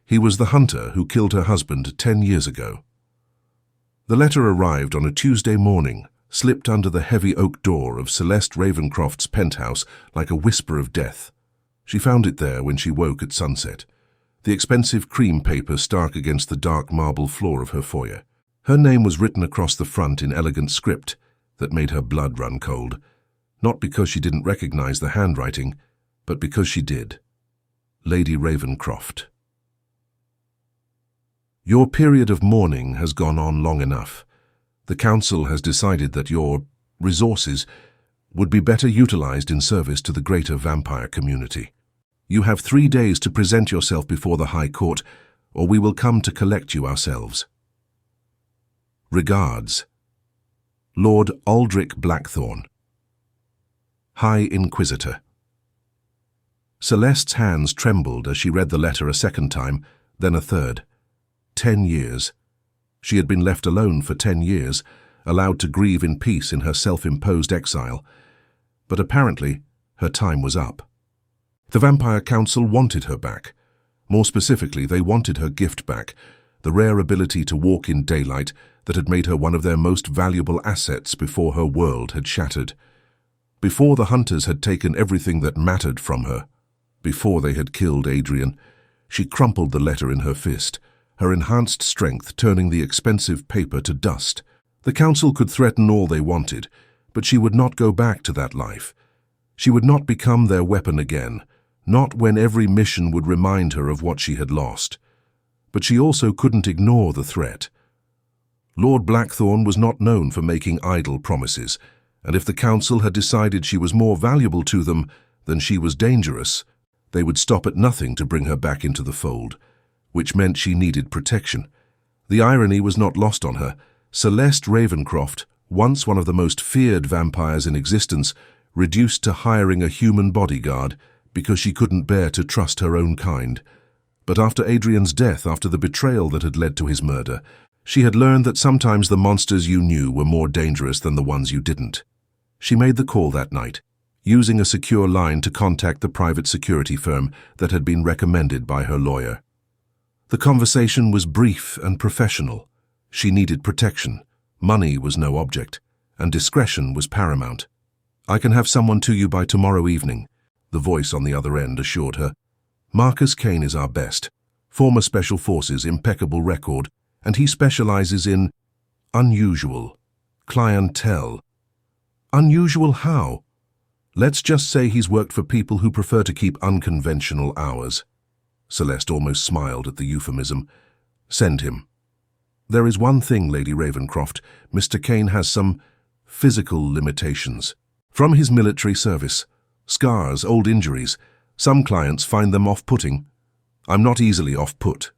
He was the hunter who killed her husband 10 years ago. The letter arrived on a Tuesday morning, slipped under the heavy oak door of Celeste Ravencroft's penthouse like a whisper of death. She found it there when she woke at sunset, the expensive cream paper stark against the dark marble floor of her foyer. Her name was written across the front in elegant script that made her blood run cold, not because she didn't recognize the handwriting, but because she did. Lady Ravencroft. Your period of mourning has gone on long enough. The Council has decided that your resources would be better utilized in service to the greater vampire community. You have 3 days to present yourself before the High Court, or we will come to collect you ourselves. Regards, Lord Aldrich Blackthorne, High Inquisitor. Celeste's hands trembled as she read the letter a second time, then a third. 10 years. She had been left alone for 10 years, allowed to grieve in peace in her self-imposed exile. But apparently, her time was up. The Vampire Council wanted her back. More specifically, they wanted her gift back, the rare ability to walk in daylight that had made her one of their most valuable assets before her world had shattered. Before the hunters had taken everything that mattered from her. Before they had killed Adrian, she crumpled the letter in her fist, her enhanced strength turning the expensive paper to dust. The Council could threaten all they wanted, but she would not go back to that life. She would not become their weapon again, not when every mission would remind her of what she had lost. But she also couldn't ignore the threat. Lord Blackthorne was not known for making idle promises, and if the Council had decided she was more valuable to them than she was dangerous, they would stop at nothing to bring her back into the fold, which meant she needed protection. The irony was not lost on her. Celeste Ravencroft, once one of the most feared vampires in existence, reduced to hiring a human bodyguard because she couldn't bear to trust her own kind. But after Adrian's death, after the betrayal that had led to his murder, she had learned that sometimes the monsters you knew were more dangerous than the ones you didn't. She made the call that night, using a secure line to contact the private security firm that had been recommended by her lawyer. The conversation was brief and professional. She needed protection. Money was no object, and discretion was paramount. "I can have someone to you by tomorrow evening," the voice on the other end assured her. "Marcus Kane is our best. Former Special Forces, impeccable record, and he specializes in unusual clientele." Unusual how? Let's just say he's worked for people who prefer to keep unconventional hours. Celeste almost smiled at the euphemism. "Send him." "There is one thing, Lady Ravencroft. Mr. Kane has some physical limitations. From his military service, scars, old injuries. Some clients find them off-putting. I'm not easily off-put."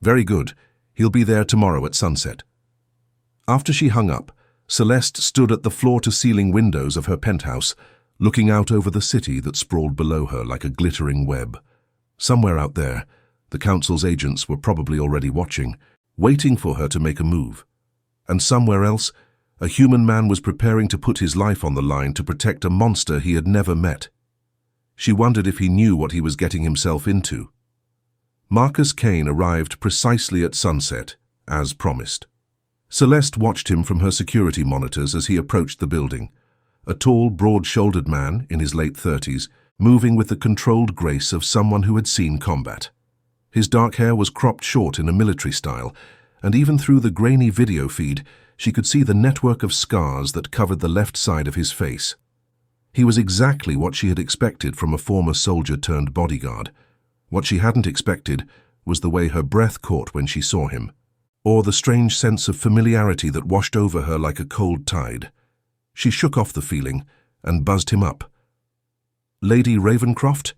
"Very good. He'll be there tomorrow at sunset." After she hung up, Celeste stood at the floor-to-ceiling windows of her penthouse, looking out over the city that sprawled below her like a glittering web. Somewhere out there, the Council's agents were probably already watching, waiting for her to make a move. And somewhere else, a human man was preparing to put his life on the line to protect a monster he had never met. She wondered if he knew what he was getting himself into. Marcus Kane arrived precisely at sunset, as promised. Celeste watched him from her security monitors as he approached the building. A tall, broad-shouldered man in his late 30s, moving with the controlled grace of someone who had seen combat. His dark hair was cropped short in a military style, and even through the grainy video feed, she could see the network of scars that covered the left side of his face. He was exactly what she had expected from a former soldier-turned-bodyguard. What she hadn't expected was the way her breath caught when she saw him, or the strange sense of familiarity that washed over her like a cold tide. She shook off the feeling and buzzed him up. "Lady Ravencroft?"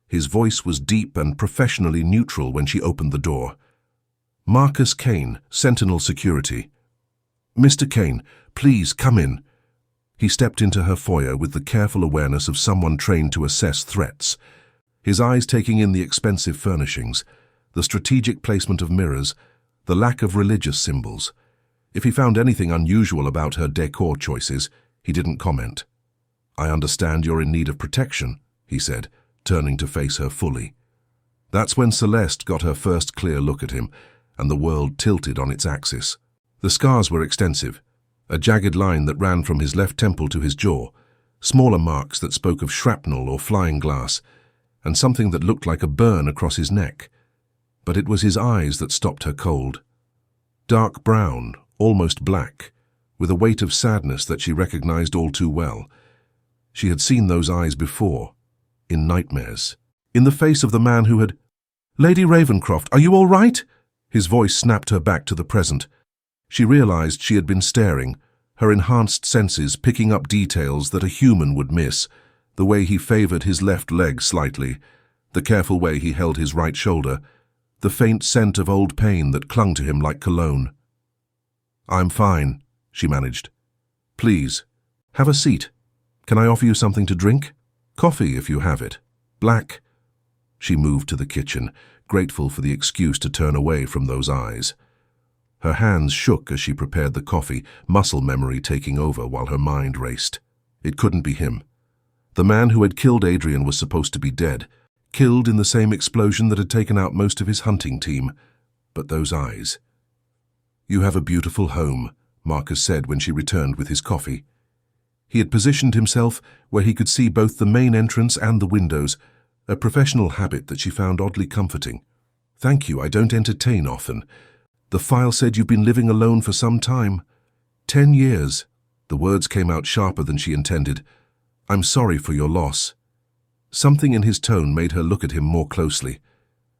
His voice was deep and professionally neutral when she opened the door. "Marcus Kane, Sentinel Security." "Mr. Kane, please come in." He stepped into her foyer with the careful awareness of someone trained to assess threats, his eyes taking in the expensive furnishings, the strategic placement of mirrors, the lack of religious symbols. If he found anything unusual about her decor choices, he didn't comment. "I understand you're in need of protection," he said, turning to face her fully. That's when Celeste got her first clear look at him, and the world tilted on its axis. The scars were extensive, a jagged line that ran from his left temple to his jaw, smaller marks that spoke of shrapnel or flying glass, and something that looked like a burn across his neck. But it was his eyes that stopped her cold. Dark brown, almost black, with a weight of sadness that she recognized all too well. She had seen those eyes before, in nightmares. In the face of the man who had... "Lady Ravencroft, are you all right?" His voice snapped her back to the present. She realized she had been staring, her enhanced senses picking up details that a human would miss, the way he favored his left leg slightly, the careful way he held his right shoulder, the faint scent of old pain that clung to him like cologne. "I'm fine," she managed. "Please, have a seat. Can I offer you something to drink? Coffee, if you have it. Black." She moved to the kitchen, grateful for the excuse to turn away from those eyes. Her hands shook as she prepared the coffee, muscle memory taking over while her mind raced. It couldn't be him. The man who had killed Adrian was supposed to be dead, killed in the same explosion that had taken out most of his hunting team. But those eyes... "You have a beautiful home," Marcus said when she returned with his coffee. He had positioned himself where he could see both the main entrance and the windows, a professional habit that she found oddly comforting. "Thank you, I don't entertain often. The file said you've been living alone for some time. 10 years. The words came out sharper than she intended. "I'm sorry for your loss." Something in his tone made her look at him more closely.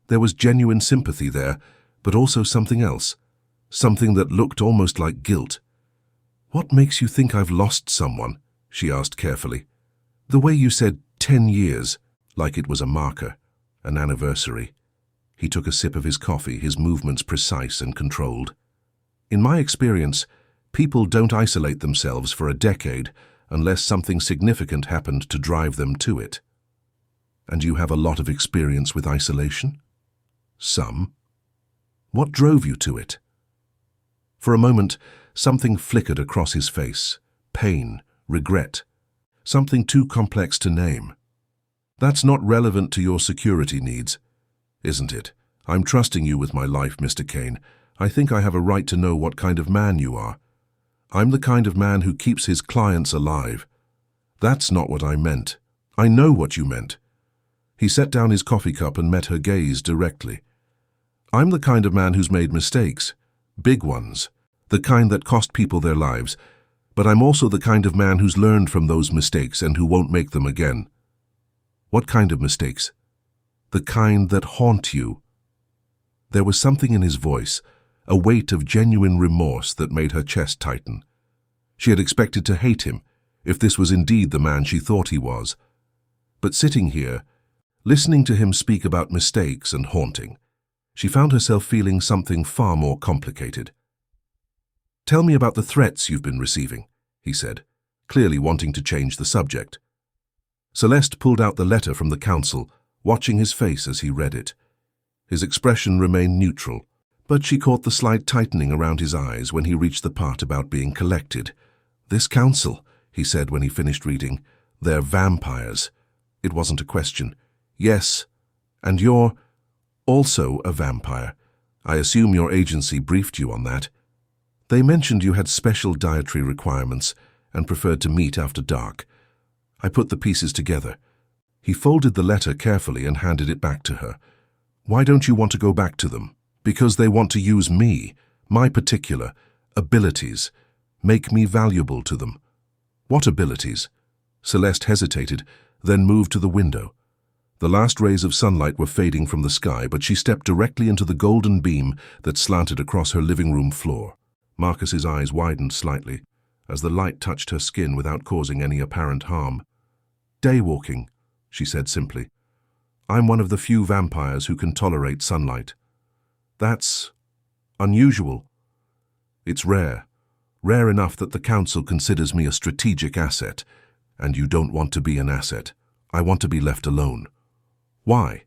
There was genuine sympathy there, but also something else. Something that looked almost like guilt. "What makes you think I've lost someone?" she asked carefully. "The way you said 10 years, like it was a marker, an anniversary." He took a sip of his coffee, his movements precise and controlled. "In my experience, people don't isolate themselves for a decade unless something significant happened to drive them to it." "And you have a lot of experience with isolation?" "Some." "What drove you to it?" For a moment, something flickered across his face. Pain, regret, something too complex to name. "That's not relevant to your security needs, isn't it? I'm trusting you with my life, Mr. Kane. I think I have a right to know what kind of man you are. I'm the kind of man who keeps his clients alive." "That's not what I meant." "I know what you meant." He set down his coffee cup and met her gaze directly. "I'm the kind of man who's made mistakes. Big ones. The kind that cost people their lives. But I'm also the kind of man who's learned from those mistakes and who won't make them again." "What kind of mistakes?" "The kind that haunt you." There was something in his voice, a weight of genuine remorse that made her chest tighten. She had expected to hate him, if this was indeed the man she thought he was. But sitting here, listening to him speak about mistakes and haunting, she found herself feeling something far more complicated. "Tell me about the threats you've been receiving," he said, clearly wanting to change the subject. Celeste pulled out the letter from the council, watching his face as he read it. His expression remained neutral, but she caught the slight tightening around his eyes when he reached the part about being collected. "This council," he said when he finished reading, "they're vampires." It wasn't a question. "Yes, and you're also a vampire. I assume your agency briefed you on that. They mentioned you had special dietary requirements and preferred to meet after dark. I put the pieces together." He folded the letter carefully and handed it back to her. "Why don't you want to go back to them?" "Because they want to use me, my particular abilities, make me valuable to them." "What abilities?" Celeste hesitated, then moved to the window. The last rays of sunlight were fading from the sky, but she stepped directly into the golden beam that slanted across her living room floor. Marcus's eyes widened slightly as the light touched her skin without causing any apparent harm. "Daywalking," she said simply. "I'm one of the few vampires who can tolerate sunlight." "That's unusual." "It's rare. Rare enough that the council considers me a strategic asset. And you don't want to be an asset. I want to be left alone." "Why?"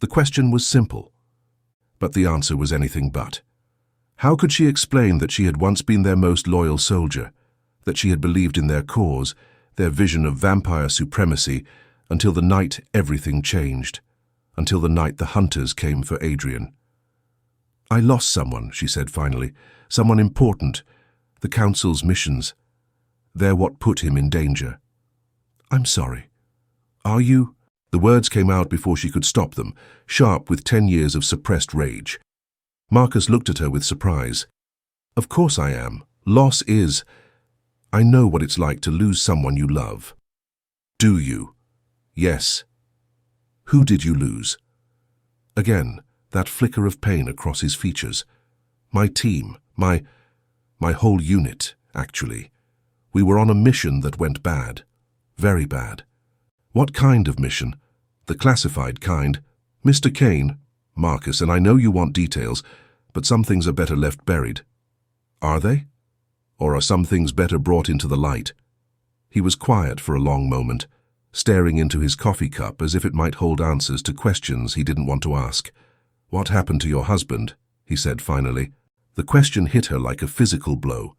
The question was simple, but the answer was anything but. How could she explain that she had once been their most loyal soldier, that she had believed in their cause, their vision of vampire supremacy, until the night everything changed? until the night the hunters came for Adrian. "I lost someone," she said finally. "Someone important. The Council's missions. They're what put him in danger." "I'm sorry. Are you?" The words came out before she could stop them, sharp with 10 years of suppressed rage. Marcus looked at her with surprise. "Of course I am. Loss is. I know what it's like to lose someone you love." "Do you?" "Yes." "Who did you lose?" Again, that flicker of pain across his features. "My team, my whole unit, actually. We were on a mission that went bad. Very bad." "What kind of mission?" "The classified kind. Mr. Kane." "Marcus, and I know you want details, but some things are better left buried." "Are they? Or are some things better brought into the light?" He was quiet for a long moment, staring into his coffee cup as if it might hold answers to questions he didn't want to ask. "What happened to your husband?" he said finally. The question hit her like a physical blow.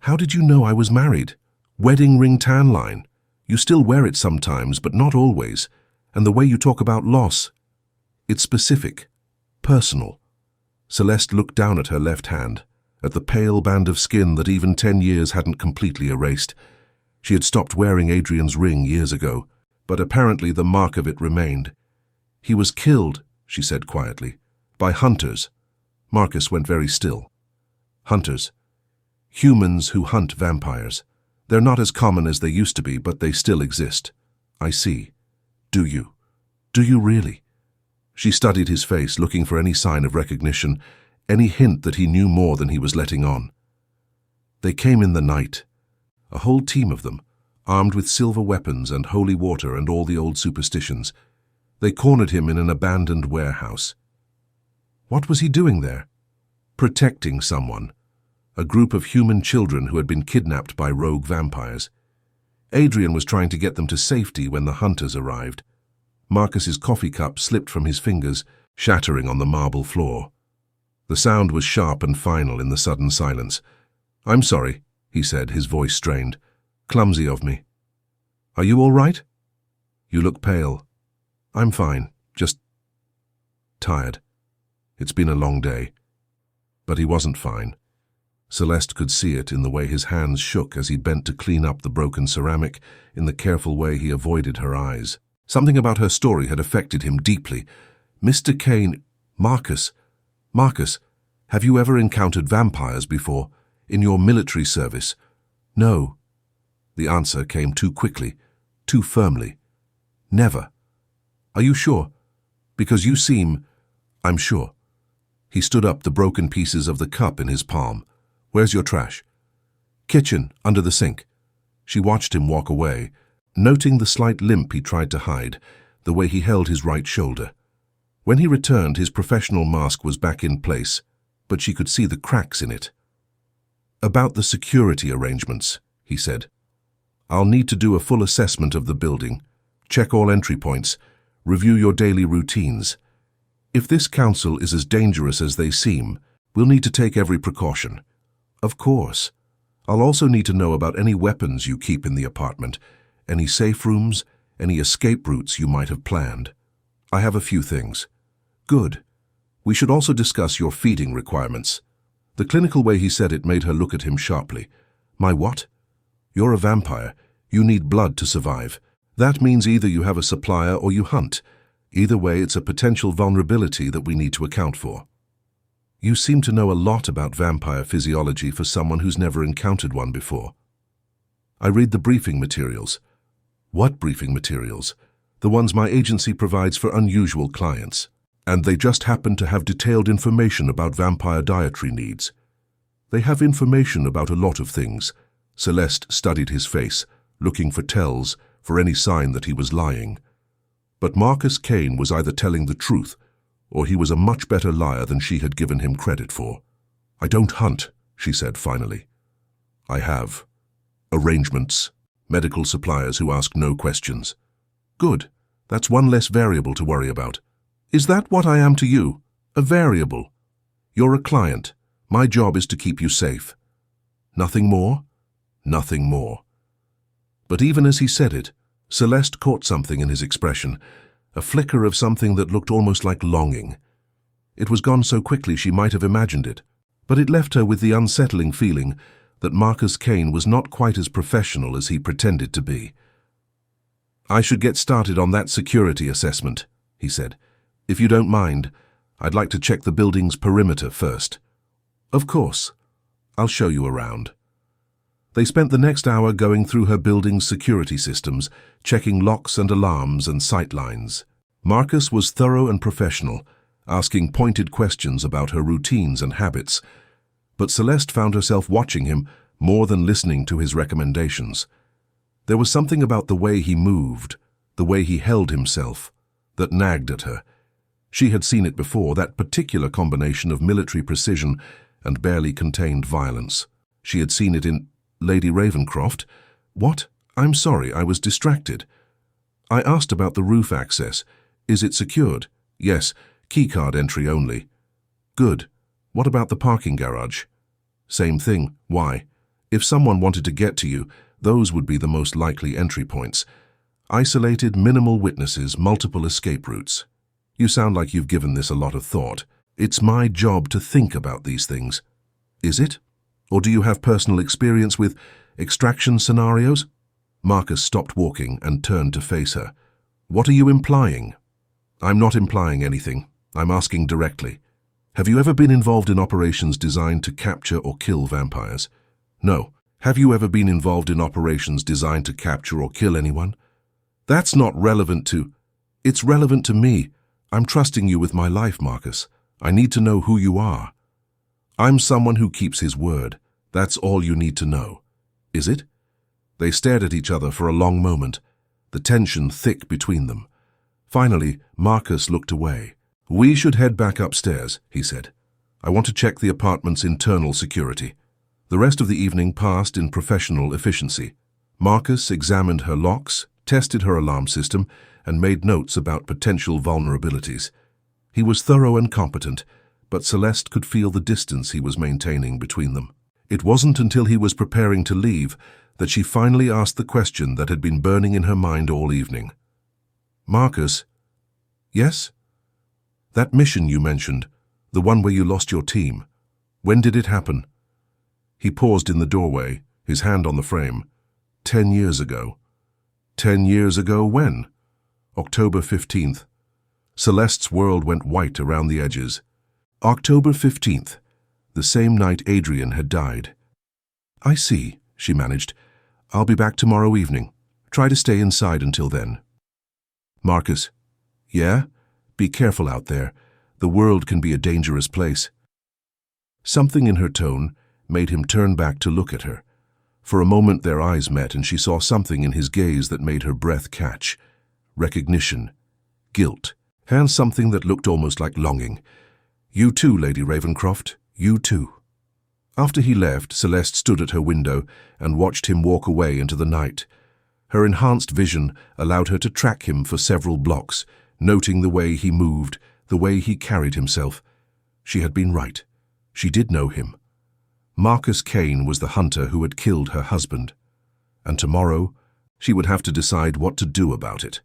"How did you know I was married? Wedding ring tan line. You still wear it sometimes, but not always. And the way you talk about loss. It's specific. Personal." Celeste looked down at her left hand, at the pale band of skin that even 10 years hadn't completely erased. She had stopped wearing Adrian's ring years ago, but apparently the mark of it remained. "He was killed," she said quietly, "by hunters." Marcus went very still. "Hunters. Humans who hunt vampires. They're not as common as they used to be, but they still exist." "I see. Do you? Do you really?" She studied his face, looking for any sign of recognition, any hint that he knew more than he was letting on. "They came in the night. A whole team of them, armed with silver weapons and holy water and all the old superstitions. They cornered him in an abandoned warehouse." "What was he doing there?" "Protecting someone. A group of human children who had been kidnapped by rogue vampires. Adrian was trying to get them to safety when the hunters arrived." Marcus's coffee cup slipped from his fingers, shattering on the marble floor. The sound was sharp and final in the sudden silence. "I'm sorry," he said, his voice strained. "Clumsy of me. Are you all right? You look pale." "I'm fine, just tired. It's been a long day." But he wasn't fine. Celeste could see it in the way his hands shook as he bent to clean up the broken ceramic, in the careful way he avoided her eyes. Something about her story had affected him deeply. "Mr. Kane..." Marcus, have you ever encountered vampires before? In your military service?" "No." The answer came too quickly, too firmly. "Never." "Are you sure? Because you seem..." "I'm sure." He stood up, the broken pieces of the cup in his palm. "Where's your trash?" "Kitchen, under the sink." She watched him walk away, noting the slight limp he tried to hide, the way he held his right shoulder. When he returned, his professional mask was back in place, but she could see the cracks in it. "About the security arrangements," he said. "I'll need to do a full assessment of the building, check all entry points, review your daily routines. If this council is as dangerous as they seem, we'll need to take every precaution." "Of course. I'll also need to know about any weapons you keep in the apartment, any safe rooms, any escape routes you might have planned. I have a few things." "Good. We should also discuss your feeding requirements." The clinical way he said it made her look at him sharply. "My what?" "You're a vampire. You need blood to survive. That means either you have a supplier or you hunt. Either way, it's a potential vulnerability that we need to account for." "You seem to know a lot about vampire physiology for someone who's never encountered one before." "I read the briefing materials." "What briefing materials?" "The ones my agency provides for unusual clients. And they just happen to have detailed information about vampire dietary needs." "They have information about a lot of things." Celeste studied his face, looking for tells, for any sign that he was lying. But Marcus Kane was either telling the truth, or he was a much better liar than she had given him credit for. "I don't hunt," she said finally. "I have arrangements, medical suppliers who ask no questions." "Good. That's one less variable to worry about." "Is that what I am to you? A variable?" "You're a client. My job is to keep you safe." "Nothing more?" "Nothing more." But even as he said it, Celeste caught something in his expression, a flicker of something that looked almost like longing. It was gone so quickly she might have imagined it, but it left her with the unsettling feeling that Marcus Kane was not quite as professional as he pretended to be. "I should get started on that security assessment," he said. "If you don't mind, I'd like to check the building's perimeter first." "Of course. I'll show you around." They spent the next hour going through her building's security systems, checking locks and alarms and sight lines. Marcus was thorough and professional, asking pointed questions about her routines and habits, but Celeste found herself watching him more than listening to his recommendations. There was something about the way he moved, the way he held himself, that nagged at her. She had seen it before, that particular combination of military precision and barely contained violence. She had seen it in Lady Ravencroft. "What? I'm sorry, I was distracted. I asked about the roof access. Is it secured?" "Yes, keycard entry only." "Good. What about the parking garage?" "Same thing. Why?" "If someone wanted to get to you, those would be the most likely entry points. Isolated, minimal witnesses, multiple escape routes." "You sound like you've given this a lot of thought." "It's my job to think about these things." "Is it? Or do you have personal experience with extraction scenarios?" Marcus stopped walking and turned to face her. "What are you implying?" "I'm not implying anything. I'm asking directly. Have you ever been involved in operations designed to capture or kill vampires?" "No." "Have you ever been involved in operations designed to capture or kill anyone?" "That's not relevant to—" "It's relevant to me. I'm trusting you with my life, Marcus. I need to know who you are." "I'm someone who keeps his word. That's all you need to know." "Is it?" They stared at each other for a long moment, the tension thick between them. Finally, Marcus looked away. "We should head back upstairs," he said. "I want to check the apartment's internal security." The rest of the evening passed in professional efficiency. Marcus examined her locks, tested her alarm system, and made notes about potential vulnerabilities. He was thorough and competent, but Celeste could feel the distance he was maintaining between them. It wasn't until he was preparing to leave that she finally asked the question that had been burning in her mind all evening. "Marcus?" "Yes?" "That mission you mentioned, the one where you lost your team, when did it happen?" He paused in the doorway, his hand on the frame. 10 years ago." 10 years ago when?" "October 15th. Celeste's world went white around the edges. "October 15th, the same night Adrian had died." "I see," she managed. "I'll be back tomorrow evening. Try to stay inside until then." "Marcus?" "Yeah? Be careful out there. The world can be a dangerous place." Something in her tone made him turn back to look at her. For a moment their eyes met, and she saw something in his gaze that made her breath catch. Recognition. Guilt. And something that looked almost like longing. "You too, Lady Ravencroft. You too." After he left, Celeste stood at her window and watched him walk away into the night. Her enhanced vision allowed her to track him for several blocks, noting the way he moved, the way he carried himself. She had been right. She did know him. Marcus Kane was the hunter who had killed her husband. And tomorrow, she would have to decide what to do about it.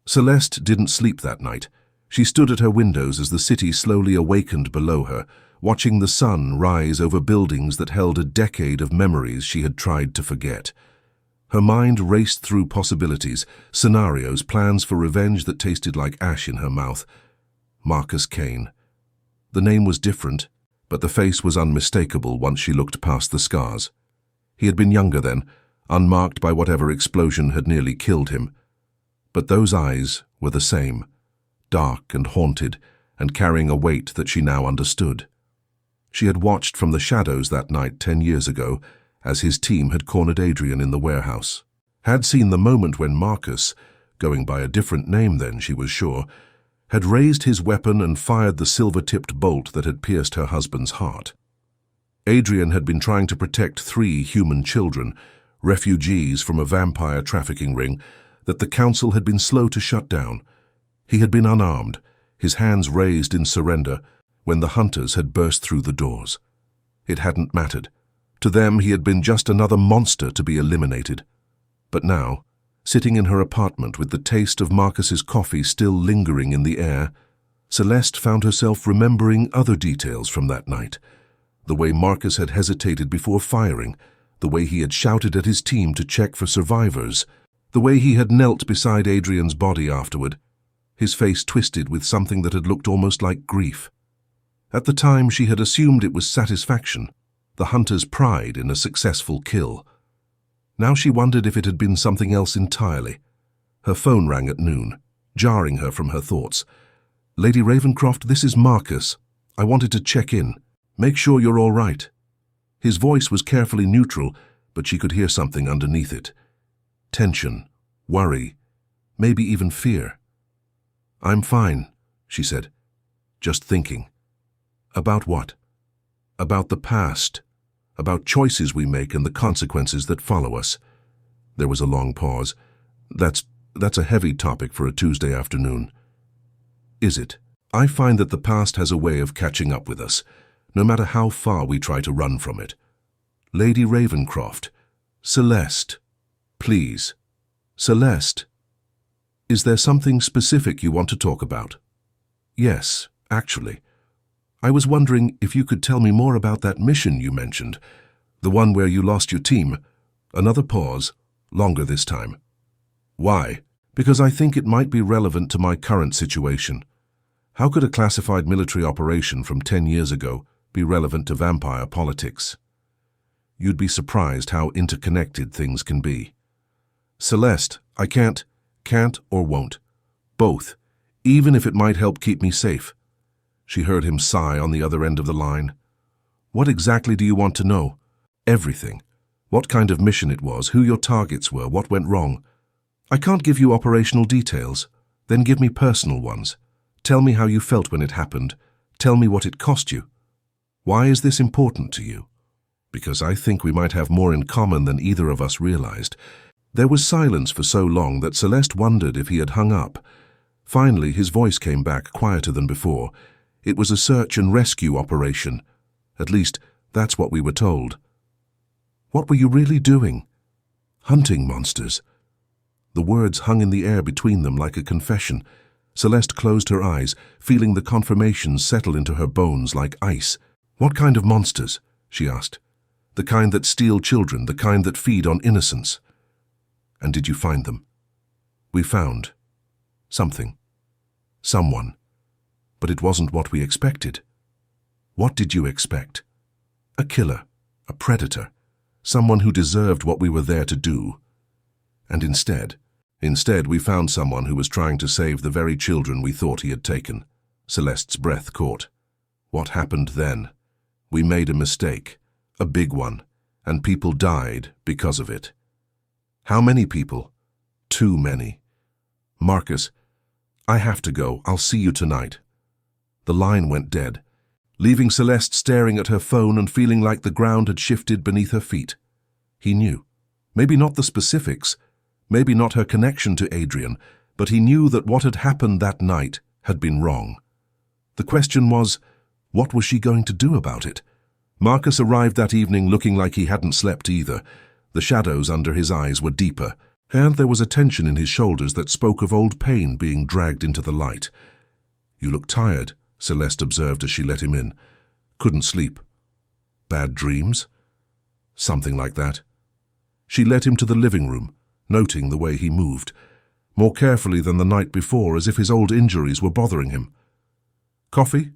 Celeste didn't sleep that night. She stood at her windows as the city slowly awakened below her, watching the sun rise over buildings that held a decade of memories she had tried to forget. Her mind raced through possibilities, scenarios, plans for revenge that tasted like ash in her mouth. Marcus Kane. The name was different, but the face was unmistakable once she looked past the scars. He had been younger then, unmarked by whatever explosion had nearly killed him. But those eyes were the same, dark and haunted, and carrying a weight that she now understood. She had watched from the shadows that night 10 years ago, as his team had cornered Adrian in the warehouse. Had seen the moment when Marcus, going by a different name then, she was sure, had raised his weapon and fired the silver-tipped bolt that had pierced her husband's heart. Adrian had been trying to protect 3 human children, refugees from a vampire trafficking ring, that the council had been slow to shut down. He had been unarmed, his hands raised in surrender, when the hunters had burst through the doors. It hadn't mattered. To them he had been just another monster to be eliminated. But now, Sitting in her apartment with the taste of Marcus's coffee still lingering in the air, Celeste found herself remembering other details from that night. The way Marcus had hesitated before firing, the way he had shouted at his team to check for survivors, the way he had knelt beside Adrian's body afterward, his face twisted with something that had looked almost like grief. At the time, she had assumed it was satisfaction, the hunter's pride in a successful kill. Now she wondered if it had been something else entirely. Her phone rang at noon, jarring her from her thoughts. "Lady Ravencroft, this is Marcus. I wanted to check in. Make sure you're all right." His voice was carefully neutral, but she could hear something underneath it. Tension, worry, maybe even fear. "I'm fine," she said. "Just thinking." "About what?" "About the past. About choices we make and the consequences that follow us." There was a long pause. That's a heavy topic for a Tuesday afternoon." "Is it? I find that the past has a way of catching up with us, no matter how far we try to run from it." "Lady Ravencroft. Celeste. Please. Celeste. Is there something specific you want to talk about?" "Yes, actually. I was wondering if you could tell me more about that mission you mentioned, the one where you lost your team." Another pause, longer this time. "Why?" "Because I think it might be relevant to my current situation. How could a classified military operation from 10 years ago be relevant to vampire politics? You'd be surprised how interconnected things can be." "Celeste, I can't or won't. Both, even if it might help keep me safe." She heard him sigh on the other end of the line. "What exactly do you want to know?" "Everything. What kind of mission it was, who your targets were, what went wrong." "I can't give you operational details. Then give me personal ones. Tell me how you felt when it happened. Tell me what it cost you. Why is this important to you?" "Because I think we might have more in common than either of us realized." There was silence for so long that Celeste wondered if he had hung up. Finally, his voice came back, quieter than before. "It was a search and rescue operation. At least, that's what we were told." "What were you really doing?" "Hunting monsters." The words hung in the air between them like a confession. Celeste closed her eyes, feeling the confirmation settle into her bones like ice. "What kind of monsters?" she asked. "The kind that steal children, the kind that feed on innocence." "And did you find them?" "We found something. Someone. But it wasn't what we expected." "What did you expect?" "A killer, a predator, someone who deserved what we were there to do. And instead we found someone who was trying to save the very children we thought he had taken." Celeste's breath caught. "What happened then? We made a mistake, a big one, and people died because of it." "How many people?" "Too many." "Marcus, I have to go. I'll see you tonight." The line went dead, leaving Celeste staring at her phone and feeling like the ground had shifted beneath her feet. He knew. Maybe not the specifics, maybe not her connection to Adrian, but he knew that what had happened that night had been wrong. The question was, what was she going to do about it? Marcus arrived that evening looking like he hadn't slept either. The shadows under his eyes were deeper, and there was a tension in his shoulders that spoke of old pain being dragged into the light. "You look tired," Celeste observed as she let him in. "Couldn't sleep." "Bad dreams?" "Something like that." She led him to the living room, noting the way he moved, more carefully than the night before, as if his old injuries were bothering him. "Coffee?"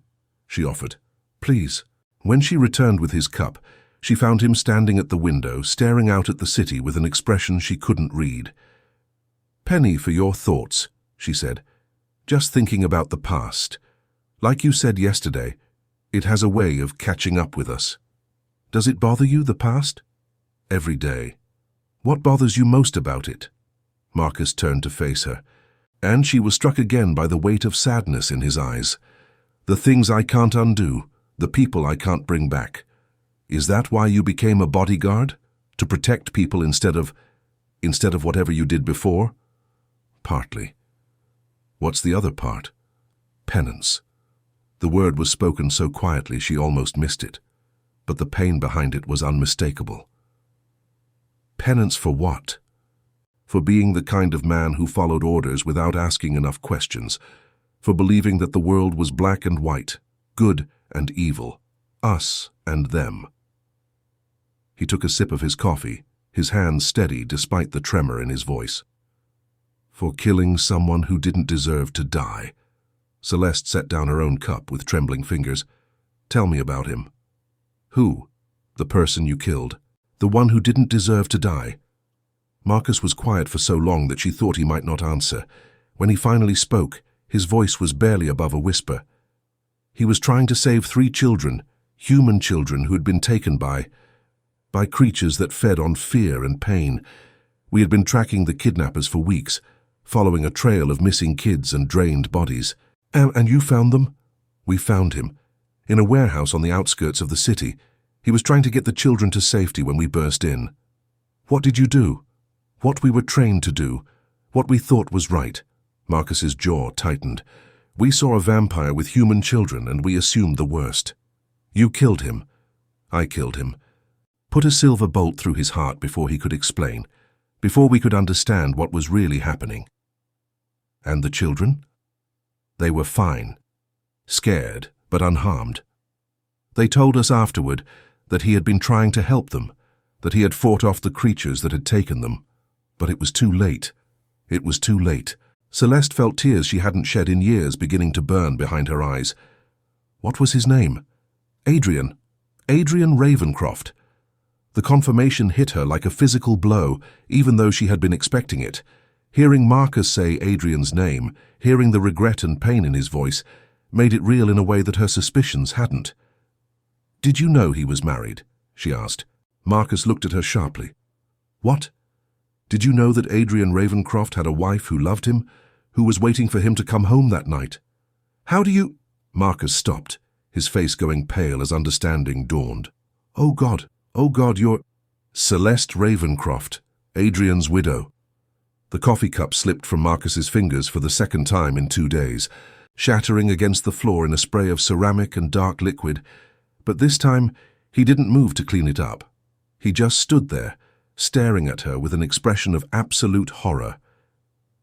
she offered. "Please." When she returned with his cup, she found him standing at the window, staring out at the city with an expression she couldn't read. "Penny for your thoughts," she said. "Just thinking about the past. Like you said yesterday, it has a way of catching up with us." "Does it bother you, the past?" "Every day." "What bothers you most about it?" Marcus turned to face her, and she was struck again by the weight of sadness in his eyes. "The things I can't undo, the people I can't bring back. Is that why you became a bodyguard? To protect people instead of whatever you did before?" "Partly." "What's the other part?" "Penance." The word was spoken so quietly she almost missed it, but the pain behind it was unmistakable. "Penance for what?" for being the kind of man who followed orders without asking enough questions, for believing that the world was black and white, good and evil, us and them. He took a sip of his coffee, his hands steady despite the tremor in his voice. For killing someone who didn't deserve to die. Celeste set down her own cup with trembling fingers. Tell me about him. Who? The person you killed. The one who didn't deserve to die. Marcus was quiet for so long that she thought he might not answer. When he finally spoke, his voice was barely above a whisper. He was trying to save 3 children, human children who had been taken by creatures that fed on fear and pain. We had been tracking the kidnappers for weeks, following a trail of missing kids and drained bodies. And you found them? We found him. In a warehouse on the outskirts of the city. He was trying to get the children to safety when we burst in. What did you do? What we were trained to do. What we thought was right. Marcus's jaw tightened. We saw a vampire with human children and we assumed the worst. You killed him. I killed him. Put a silver bolt through his heart before he could explain, before we could understand what was really happening. And the children? They were fine. Scared, but unharmed. They told us afterward that he had been trying to help them, that he had fought off the creatures that had taken them. But it was too late. It was too late. Celeste felt tears she hadn't shed in years beginning to burn behind her eyes. What was his name? Adrian. Adrian Ravencroft. The confirmation hit her like a physical blow, even though she had been expecting it. Hearing Marcus say Adrian's name, hearing the regret and pain in his voice, made it real in a way that her suspicions hadn't. Did you know he was married? She asked. Marcus looked at her sharply. What? Did you know that Adrian Ravencroft had a wife who loved him, who was waiting for him to come home that night? How do you... Marcus stopped, his face going pale as understanding dawned. Oh God, you're... Celeste Ravencroft, Adrian's widow. The coffee cup slipped from Marcus's fingers for the second time in 2 days, shattering against the floor in a spray of ceramic and dark liquid, but this time he didn't move to clean it up. He just stood there, staring at her with an expression of absolute horror.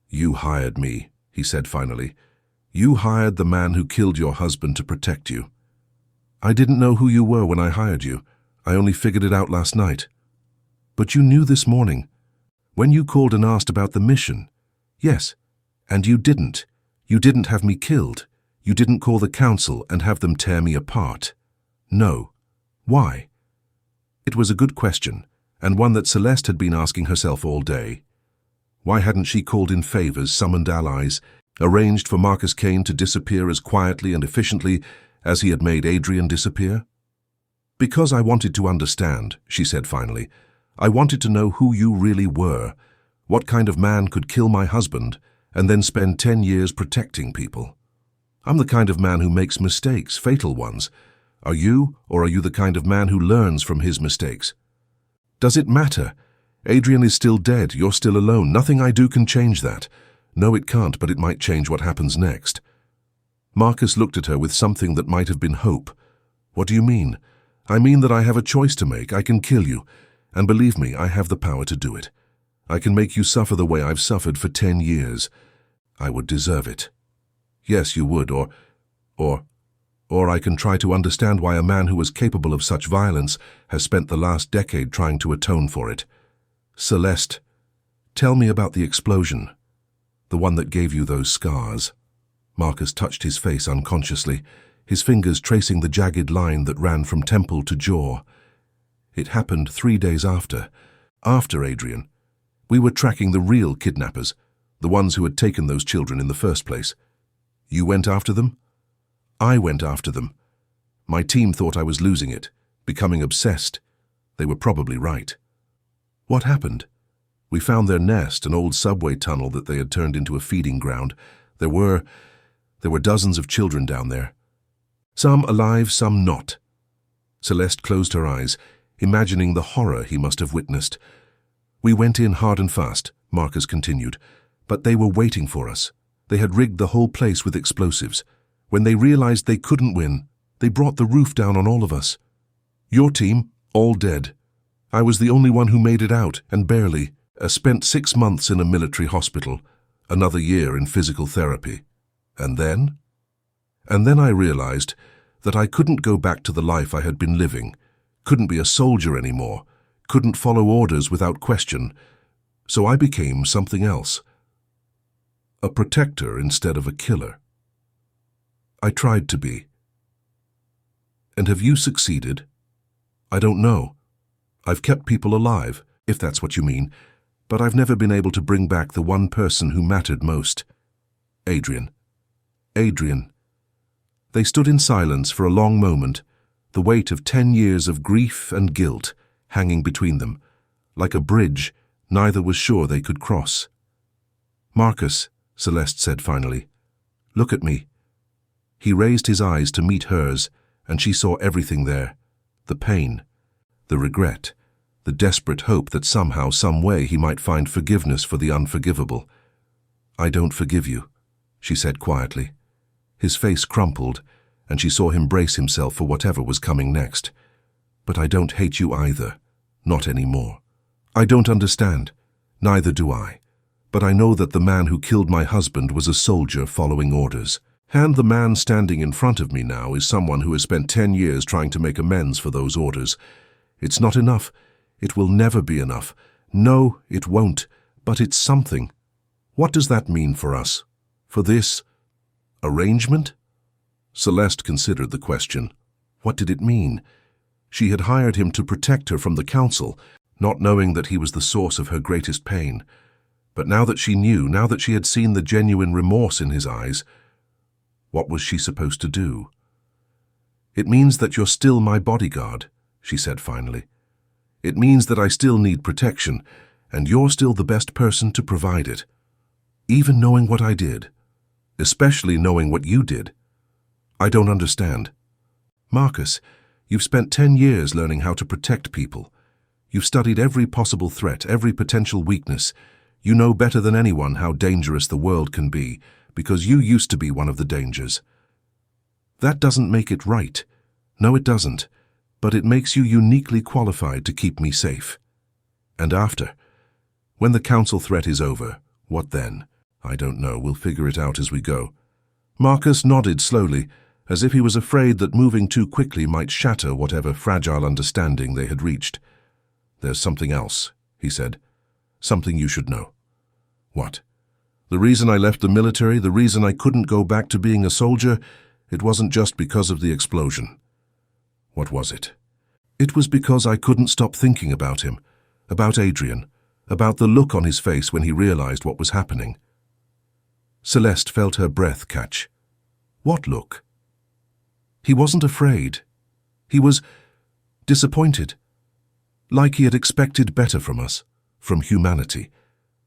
You hired me, he said finally. You hired the man who killed your husband to protect you. I didn't know who you were when I hired you. I only figured it out last night. But you knew this morning. When you called and asked about the mission. Yes, and you didn't. You didn't have me killed. You didn't call the council and have them tear me apart. No. Why? It was a good question, and one that Celeste had been asking herself all day. Why hadn't she called in favors, summoned allies, arranged for Marcus Kane to disappear as quietly and efficiently as he had made Adrian disappear? Because I wanted to understand, she said finally. I wanted to know who you really were, what kind of man could kill my husband and then spend 10 years protecting people. I'm the kind of man who makes mistakes, fatal ones. Are you, or are you the kind of man who learns from his mistakes? Does it matter? Adrian is still dead, you're still alone. Nothing I do can change that. No, it can't, but it might change what happens next. Marcus looked at her with something that might have been hope. What do you mean? I mean that I have a choice to make. I can kill you. And believe me, I have the power to do it. I can make you suffer the way I've suffered for 10 years. I would deserve it. Yes, you would, or I can try to understand why a man who was capable of such violence has spent the last decade trying to atone for it. Celeste, tell me about the explosion. The one that gave you those scars. Marcus touched his face unconsciously, his fingers tracing the jagged line that ran from temple to jaw. It happened 3 days after Adrian. We were tracking the real kidnappers, the ones who had taken those children in the first place. You went after them? I went after them. My team thought I was losing it, becoming obsessed. They were probably right. What happened? We found their nest, an old subway tunnel that they had turned into a feeding ground. There were dozens of children down there. Some alive, some not. Celeste closed her eyes, imagining the horror he must have witnessed. We went in hard and fast, Marcus continued, but they were waiting for us. They had rigged the whole place with explosives. When they realized they couldn't win, they brought the roof down on all of us. Your team, all dead. I was the only one who made it out, and barely. Spent 6 months in a military hospital, another year in physical therapy. And then? And then I realized that I couldn't go back to the life I had been living, couldn't be a soldier anymore, couldn't follow orders without question, so I became something else. A protector instead of a killer. I tried to be. And have you succeeded? I don't know. I've kept people alive, if that's what you mean, but I've never been able to bring back the one person who mattered most. Adrian. Adrian. They stood in silence for a long moment, the weight of 10 years of grief and guilt hanging between them. Like a bridge, neither was sure they could cross. "Marcus," Celeste said finally, "look at me." He raised his eyes to meet hers, and she saw everything there. The pain, the regret, the desperate hope that somehow, some way he might find forgiveness for the unforgivable. "I don't forgive you," she said quietly. His face crumpled, and she saw him brace himself for whatever was coming next. "But I don't hate you either. Not anymore. I don't understand. Neither do I. But I know that the man who killed my husband was a soldier following orders. And the man standing in front of me now is someone who has spent 10 years trying to make amends for those orders. It's not enough. It will never be enough. No, it won't. But it's something. What does that mean for us? For this arrangement?" Celeste considered the question. What did it mean? She had hired him to protect her from the council, not knowing that he was the source of her greatest pain. But now that she knew, now that she had seen the genuine remorse in his eyes, what was she supposed to do? "It means that you're still my bodyguard," she said finally. "It means that I still need protection, and you're still the best person to provide it. Even knowing what I did, especially knowing what you did. I don't understand. Marcus, you've spent 10 years learning how to protect people. You've studied every possible threat, every potential weakness. You know better than anyone how dangerous the world can be, because you used to be one of the dangers. That doesn't make it right. No, it doesn't. But it makes you uniquely qualified to keep me safe. And after, when the council threat is over, what then? I don't know. We'll figure it out as we go." Marcus nodded slowly, as if he was afraid that moving too quickly might shatter whatever fragile understanding they had reached. "There's something else," he said. "Something you should know." "What?" "The reason I left the military, the reason I couldn't go back to being a soldier, it wasn't just because of the explosion." "What was it?" "It was because I couldn't stop thinking about him, about Adrian, about the look on his face when he realized what was happening." Celeste felt her breath catch. What look? He wasn't afraid. He was disappointed. Like he had expected better from us, from humanity.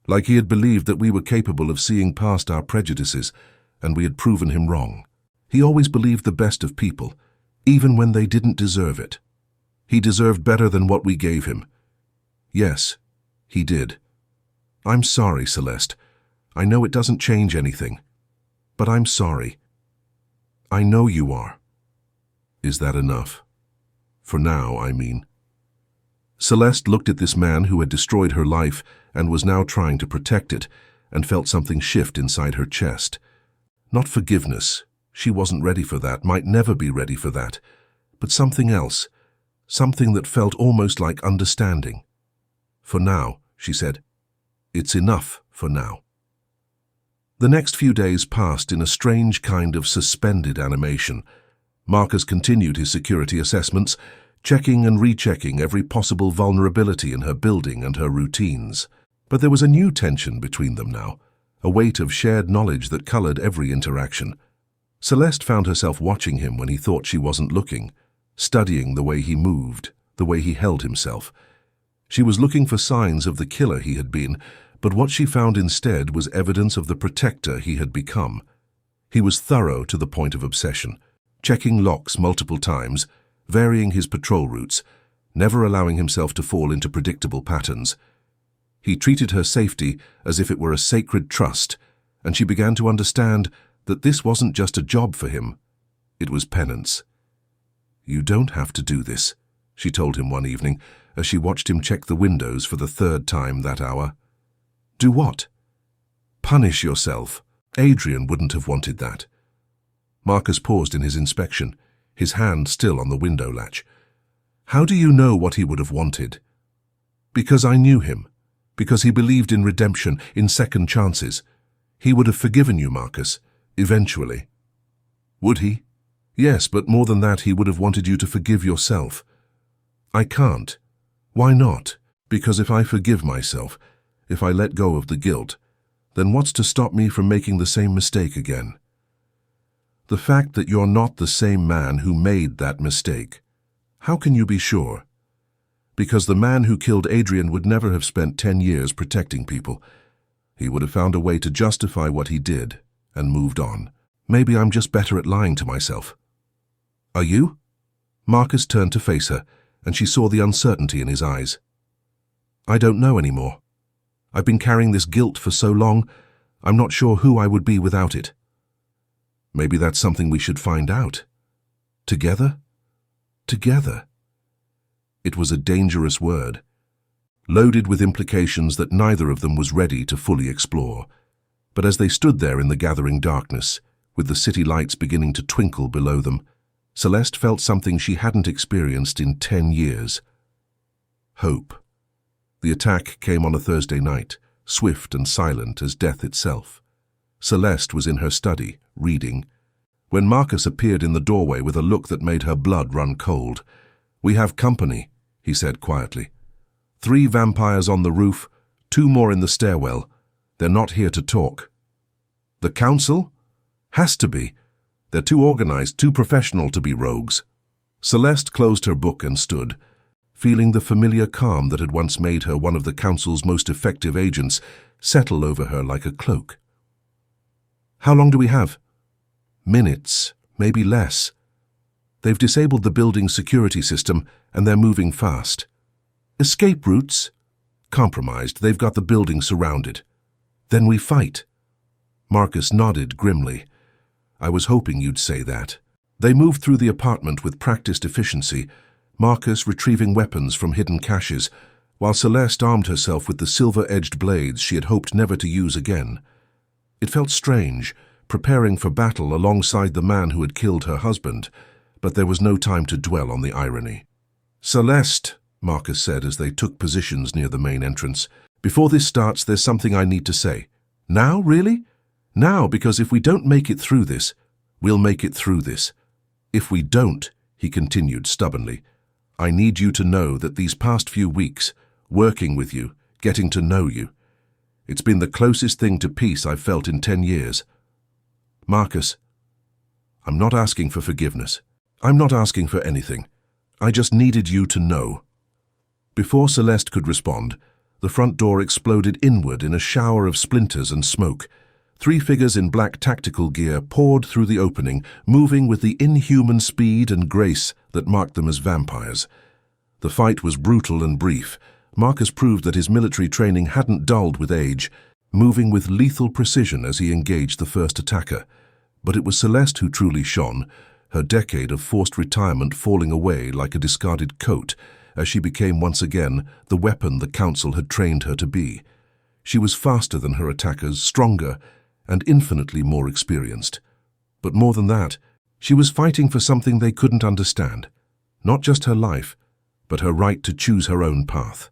Like he had believed that we were capable of seeing past our prejudices, and we had proven him wrong. He always believed the best of people, even when they didn't deserve it. He deserved better than what we gave him. Yes, he did. I'm sorry, Celeste. I know it doesn't change anything. But I'm sorry. I know you are. Is that enough? For now, I mean. Celeste looked at this man who had destroyed her life and was now trying to protect it, and felt something shift inside her chest. Not forgiveness. She wasn't ready for that, might never be ready for that. But something else. Something that felt almost like understanding. For now, she said. It's enough for now. The next few days passed in a strange kind of suspended animation. Marcus continued his security assessments, checking and rechecking every possible vulnerability in her building and her routines. But there was a new tension between them now, a weight of shared knowledge that colored every interaction. Celeste found herself watching him when he thought she wasn't looking, studying the way he moved, the way he held himself. She was looking for signs of the killer he had been, but what she found instead was evidence of the protector he had become. He was thorough to the point of obsession, checking locks multiple times, varying his patrol routes, never allowing himself to fall into predictable patterns. He treated her safety as if it were a sacred trust, and she began to understand that this wasn't just a job for him. It was penance. You don't have to do this, she told him one evening as she watched him check the windows for the third time that hour. Do what? Punish yourself. Adrian wouldn't have wanted that. Marcus paused in his inspection, his hand still on the window latch. How do you know what he would have wanted? Because I knew him. Because he believed in redemption, in second chances. He would have forgiven you, Marcus, eventually. Would he? Yes, but more than that, he would have wanted you to forgive yourself. I can't. Why not? Because if I forgive myself, if I let go of the guilt, then what's to stop me from making the same mistake again? The fact that you're not the same man who made that mistake. How can you be sure? Because the man who killed Adrian would never have spent 10 years protecting people. He would have found a way to justify what he did and moved on. Maybe I'm just better at lying to myself. Are you? Marcus turned to face her, and she saw the uncertainty in his eyes. I don't know anymore. I've been carrying this guilt for so long, I'm not sure who I would be without it. Maybe that's something we should find out. Together? Together. It was a dangerous word, loaded with implications that neither of them was ready to fully explore. But as they stood there in the gathering darkness, with the city lights beginning to twinkle below them, Celeste felt something she hadn't experienced in 10 years. Hope. The attack came on a Thursday night, swift and silent as death itself. Celeste was in her study, reading, when Marcus appeared in the doorway with a look that made her blood run cold. "We have company," he said quietly. 3 vampires on the roof, 2 more in the stairwell. They're not here to talk. The council? Has to be. They're too organized, too professional to be rogues. Celeste closed her book and stood, feeling the familiar calm that had once made her one of the council's most effective agents settle over her like a cloak. How long do we have? Minutes, maybe less. They've disabled the building's security system and they're moving fast. Escape routes? Compromised, they've got the building surrounded. Then we fight. Marcus nodded grimly. I was hoping you'd say that. They moved through the apartment with practiced efficiency, Marcus retrieving weapons from hidden caches, while Celeste armed herself with the silver-edged blades she had hoped never to use again. It felt strange, preparing for battle alongside the man who had killed her husband, but there was no time to dwell on the irony. Celeste, Marcus said as they took positions near the main entrance, before this starts, there's something I need to say. Now, really? Now, because if we don't make it through this, we'll make it through this. If we don't, he continued stubbornly, I need you to know that these past few weeks, working with you, getting to know you, it's been the closest thing to peace I've felt in 10 years. Marcus, I'm not asking for forgiveness. I'm not asking for anything. I just needed you to know. Before Celeste could respond, the front door exploded inward in a shower of splinters and smoke. 3 figures in black tactical gear poured through the opening, moving with the inhuman speed and grace that marked them as vampires. The fight was brutal and brief. Marcus proved that his military training hadn't dulled with age, moving with lethal precision as he engaged the first attacker. But it was Celeste who truly shone, her decade of forced retirement falling away like a discarded coat, as she became once again the weapon the council had trained her to be. She was faster than her attackers, stronger, and infinitely more experienced. But more than that, she was fighting for something they couldn't understand. Not just her life, but her right to choose her own path.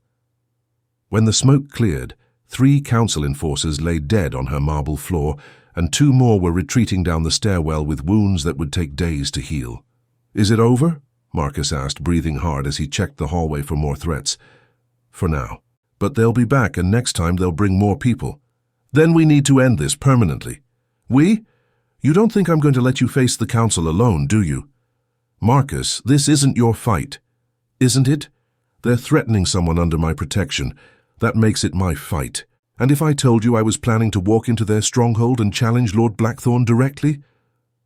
When the smoke cleared, 3 council enforcers lay dead on her marble floor, and 2 more were retreating down the stairwell with wounds that would take days to heal. Is it over? Marcus asked, breathing hard as he checked the hallway for more threats. For now. But they'll be back, and next time they'll bring more people. Then we need to end this permanently. We? You don't think I'm going to let you face the council alone, do you? Marcus, this isn't your fight. Isn't it? They're threatening someone under my protection. That makes it my fight. And if I told you I was planning to walk into their stronghold and challenge Lord Blackthorn directly?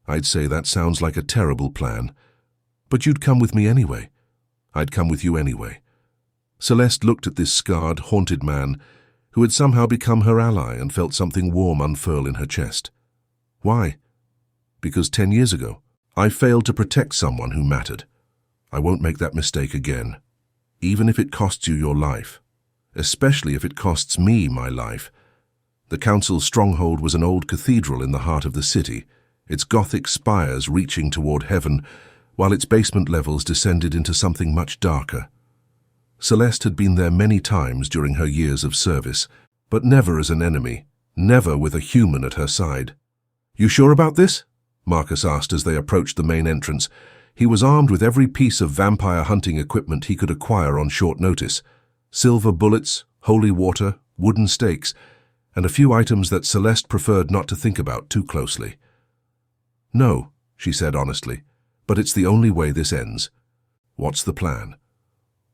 I'd say that sounds like a terrible plan. But you'd come with me anyway. I'd come with you anyway. Celeste looked at this scarred, haunted man who had somehow become her ally and felt something warm unfurl in her chest. Why? Because 10 years ago, I failed to protect someone who mattered. I won't make that mistake again, even if it costs you your life. Especially if it costs me my life. The council's stronghold was an old cathedral in the heart of the city, its Gothic spires reaching toward heaven, while its basement levels descended into something much darker. Celeste had been there many times during her years of service, but never as an enemy, never with a human at her side. "You sure about this?" Marcus asked as they approached the main entrance. He was armed with every piece of vampire hunting equipment he could acquire on short notice: silver bullets, holy water, wooden stakes, and a few items that Celeste preferred not to think about too closely. "No," she said honestly, "but it's the only way this ends." "What's the plan?"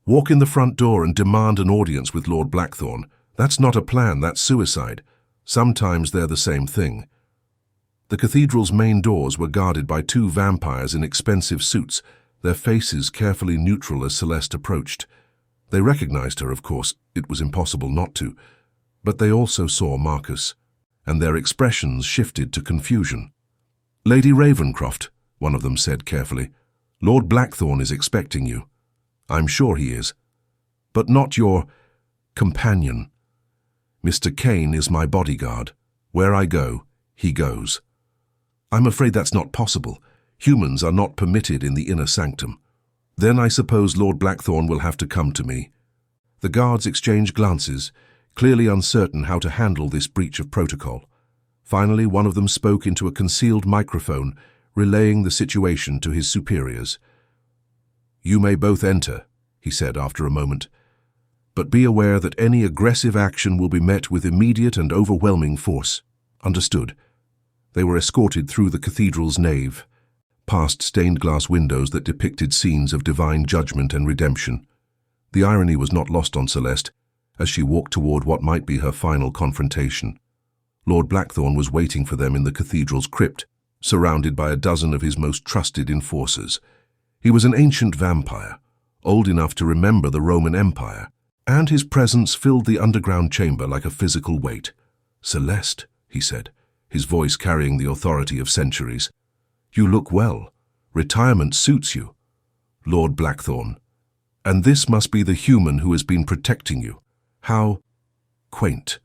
"Walk in the front door and demand an audience with Lord Blackthorn. That's not a plan, that's suicide. Sometimes they're the same thing." The cathedral's main doors were guarded by two vampires in expensive suits, their faces carefully neutral as Celeste approached. They recognized her, of course, it was impossible not to, but they also saw Marcus, and their expressions shifted to confusion. "Lady Ravencroft," one of them said carefully, "Lord Blackthorn is expecting you." "I'm sure he is. But not your companion. Mr. Kane is my bodyguard. Where I go, he goes." "I'm afraid that's not possible. Humans are not permitted in the inner sanctum." "Then I suppose Lord Blackthorn will have to come to me." The guards exchanged glances, clearly uncertain how to handle this breach of protocol. Finally, one of them spoke into a concealed microphone, relaying the situation to his superiors. "You may both enter," he said after a moment, "but be aware that any aggressive action will be met with immediate and overwhelming force." "Understood." They were escorted through the cathedral's nave, past stained-glass windows that depicted scenes of divine judgment and redemption. The irony was not lost on Celeste as she walked toward what might be her final confrontation. Lord Blackthorn was waiting for them in the cathedral's crypt, surrounded by a dozen of his most trusted enforcers. He was an ancient vampire, old enough to remember the Roman Empire, and his presence filled the underground chamber like a physical weight. "Celeste," he said, his voice carrying the authority of centuries, "you look well. Retirement suits you. Lord Blackthorn. And this must be the human who has been protecting you. How quaint."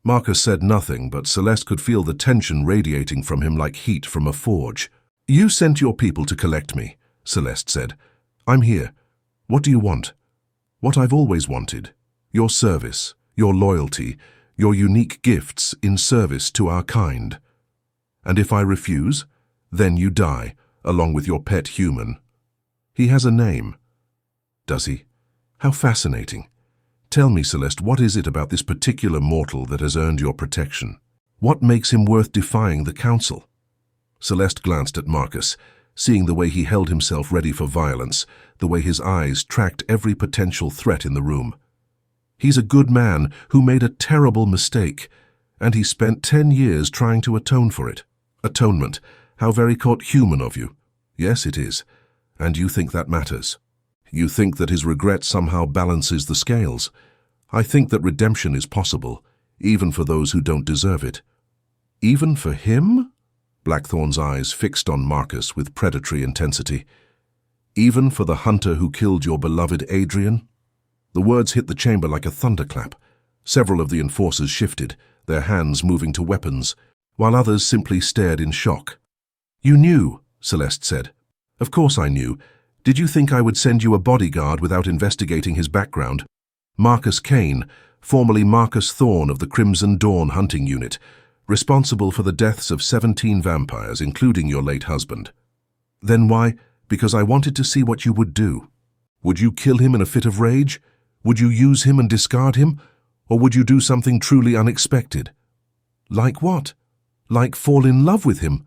Marcus said nothing, but Celeste could feel the tension radiating from him like heat from a forge. "You sent your people to collect me," Celeste said. "I'm here. What do you want?" "What I've always wanted. Your service, your loyalty, your unique gifts in service to our kind. And if I refuse, then you die, along with your pet human." "He has a name." "Does he? How fascinating. Tell me, Celeste, what is it about this particular mortal that has earned your protection? What makes him worth defying the council?" Celeste glanced at Marcus, seeing the way he held himself ready for violence, the way his eyes tracked every potential threat in the room. "He's a good man who made a terrible mistake, and he spent 10 years trying to atone for it." "Atonement, how very human of you." "Yes, it is. And you think that matters. You think that his regret somehow balances the scales. I think that redemption is possible, even for those who don't deserve it." "Even for him?" Blackthorn's eyes fixed on Marcus with predatory intensity. "Even for the hunter who killed your beloved Adrian?" The words hit the chamber like a thunderclap. Several of the enforcers shifted, their hands moving to weapons, while others simply stared in shock. "You knew," Celeste said. "Of course I knew. Did you think I would send you a bodyguard without investigating his background? Marcus Kane, formerly Marcus Thorne of the Crimson Dawn hunting unit, responsible for the deaths of 17 vampires, including your late husband." "Then why?" "Because I wanted to see what you would do. Would you kill him in a fit of rage? Would you use him and discard him? Or would you do something truly unexpected?" "Like what?" "Like fall in love with him."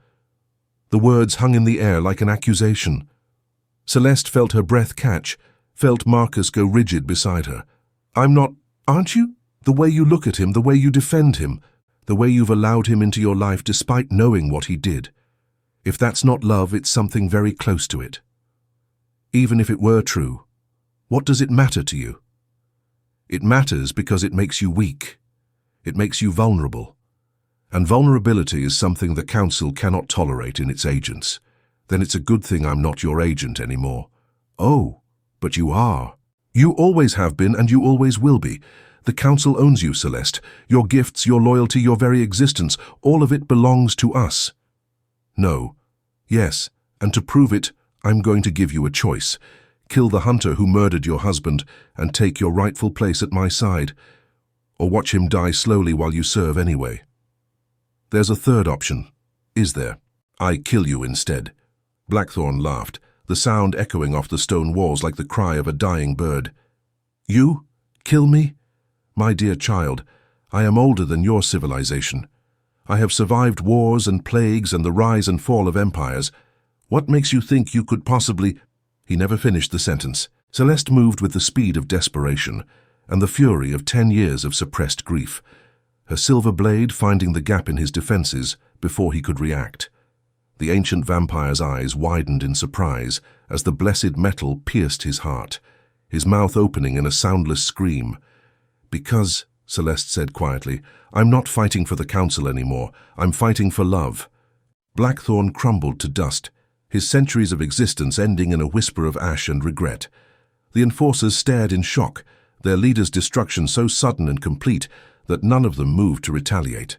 The words hung in the air like an accusation. Celeste felt her breath catch, felt Marcus go rigid beside her. "I'm not, aren't you? The way you look at him, the way you defend him, the way you've allowed him into your life despite knowing what he did. If that's not love, it's something very close to it. Even if it were true, what does it matter to you?" "It matters because it makes you weak. It makes you vulnerable. And vulnerability is something the council cannot tolerate in its agents. Then it's a good thing I'm not your agent anymore." "Oh, but you are. You always have been and you always will be. The council owns you, Celeste. Your gifts, your loyalty, your very existence, all of it belongs to us. No. Yes, and to prove it, I'm going to give you a choice. Kill the hunter who murdered your husband and take your rightful place at my side, or watch him die slowly while you serve anyway. There's a third option, is there? I kill you instead. Blackthorn laughed, the sound echoing off the stone walls like the cry of a dying bird. You? Kill me? My dear child, I am older than your civilization. I have survived wars and plagues and the rise and fall of empires. What makes you think you could possibly— He never finished the sentence. Celeste moved with the speed of desperation and the fury of 10 years of suppressed grief, her silver blade finding the gap in his defenses before he could react. The ancient vampire's eyes widened in surprise as the blessed metal pierced his heart, his mouth opening in a soundless scream. Because, Celeste said quietly, I'm not fighting for the council anymore. I'm fighting for love. Blackthorn crumbled to dust, his centuries of existence ending in a whisper of ash and regret. The enforcers stared in shock, their leader's destruction so sudden and complete that none of them moved to retaliate.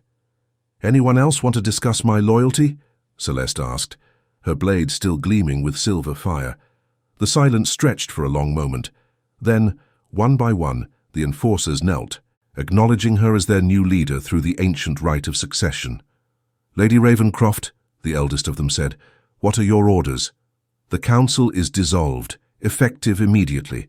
Anyone else want to discuss my loyalty? Celeste asked, her blade still gleaming with silver fire. The silence stretched for a long moment. Then, one by one, the enforcers knelt, acknowledging her as their new leader through the ancient rite of succession. Lady Ravencroft, the eldest of them said, what are your orders? The council is dissolved, effective immediately.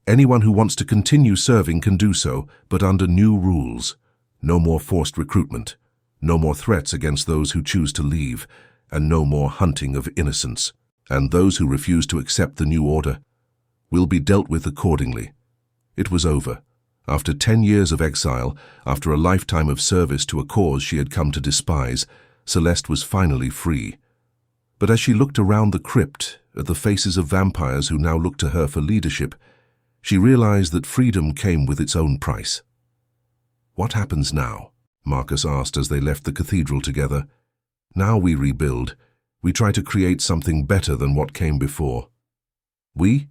Anyone who wants to continue serving can do so, but under new rules. No more forced recruitment, no more threats against those who choose to leave, and no more hunting of innocents. And those who refuse to accept the new order will be dealt with accordingly. It was over. After 10 years of exile, after a lifetime of service to a cause she had come to despise, Celeste was finally free. But as she looked around the crypt at the faces of vampires who now looked to her for leadership, she realized that freedom came with its own price. What happens now? Marcus asked as they left the cathedral together. Now we rebuild. We try to create something better than what came before. We?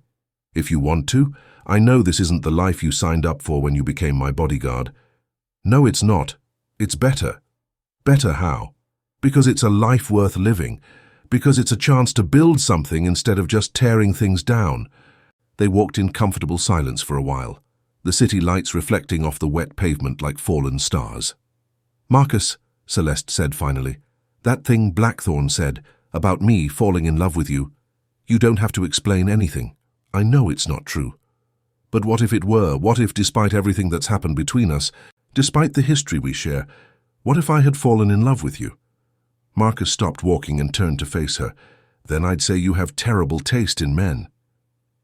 If you want to. I know this isn't the life you signed up for when you became my bodyguard. No, it's not. It's better. Better how? Because it's a life worth living. Because it's a chance to build something instead of just tearing things down. They walked in comfortable silence for a while, the city lights reflecting off the wet pavement like fallen stars. Marcus, Celeste said finally, that thing Blackthorn said about me falling in love with you, you don't have to explain anything. I know it's not true. But what if it were? What if, despite everything that's happened between us, despite the history we share, what if I had fallen in love with you? Marcus stopped walking and turned to face her. Then I'd say you have terrible taste in men.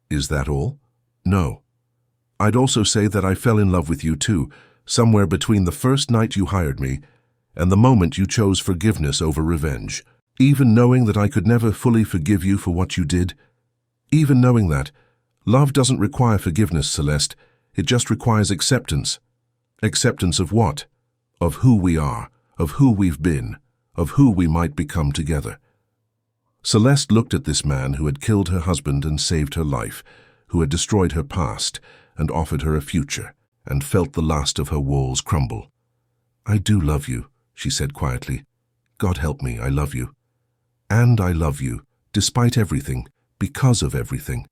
Is that all? No. I'd also say that I fell in love with you too, somewhere between the first night you hired me and the moment you chose forgiveness over revenge. Even knowing that I could never fully forgive you for what you did. Even knowing that, love doesn't require forgiveness, Celeste. It just requires acceptance. Acceptance of what? Of who we are, of who we've been, of who we might become together. Celeste looked at this man who had killed her husband and saved her life, who had destroyed her past and offered her a future, and felt the last of her walls crumble. I do love you, she said quietly. God help me, I love you. And I love you, despite everything, because of everything.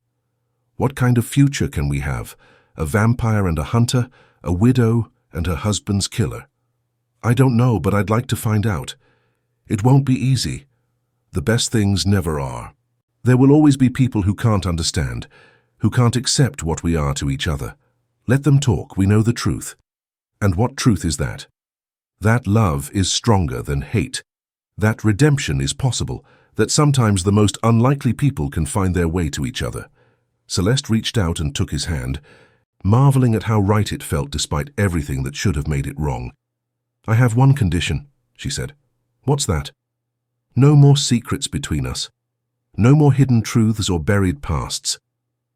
What kind of future can we have? A vampire and a hunter, a widow and her husband's killer? I don't know, but I'd like to find out. It won't be easy. The best things never are. There will always be people who can't understand, who can't accept what we are to each other. Let them talk, we know the truth. And what truth is that? That love is stronger than hate. That redemption is possible, that sometimes the most unlikely people can find their way to each other. Celeste reached out and took his hand, marveling at how right it felt despite everything that should have made it wrong. I have one condition, she said. What's that? No more secrets between us. No more hidden truths or buried pasts.